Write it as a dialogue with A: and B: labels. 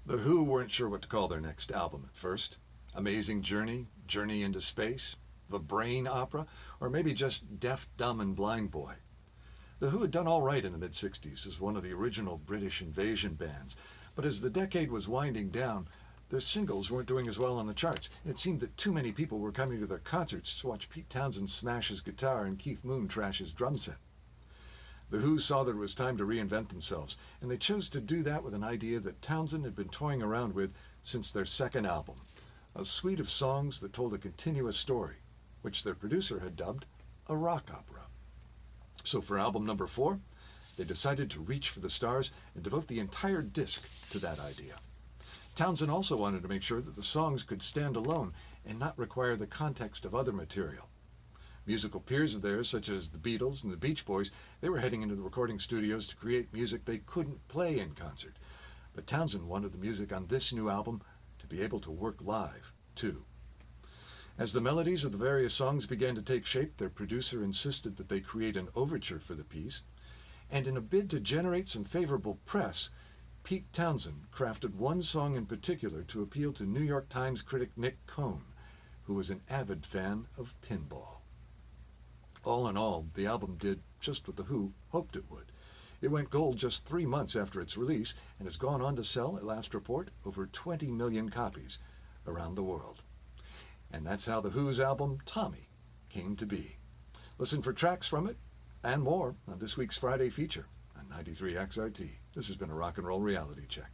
A: The Who weren't sure what to call their next album at first. Amazing Journey, Journey into Space, The Brain Opera, or maybe just Deaf, Dumb and Blind Boy. The Who had done all right in the mid-60s as one of the original British invasion bands, but as the decade was winding down, their singles weren't doing as well on the charts, and it seemed that too many people were coming to their concerts to watch Pete Townshend smash his guitar and Keith Moon trash his drum set. The Who saw that it was time to reinvent themselves, and they chose to do that with an idea that Townshend had been toying around with since their second album, a suite of songs that told a continuous story, which their producer had dubbed a rock opera. So for album number 4, they decided to reach for the stars and devote the entire disc to that idea. Townshend also wanted to make sure that the songs could stand alone and not require the context of other material. Musical peers of theirs, such as the Beatles and the Beach Boys, they were heading into the recording studios to create music they couldn't play in concert. But Townshend wanted the music on this new album to be able to work live, too. As the melodies of the various songs began to take shape, their producer insisted that they create an overture for the piece, and in a bid to generate some favorable press, Pete Townshend crafted one song in particular to appeal to New York Times critic Nick Cohn, who was an avid fan of pinball. All in all, the album did just what The Who hoped it would. It went gold just 3 months after its release and has gone on to sell, at last report, over 20 million copies around the world. And that's how The Who's album, Tommy, came to be. Listen for tracks from it and more on this week's Friday feature on 93XRT. This has been a Rock and Roll Reality Check.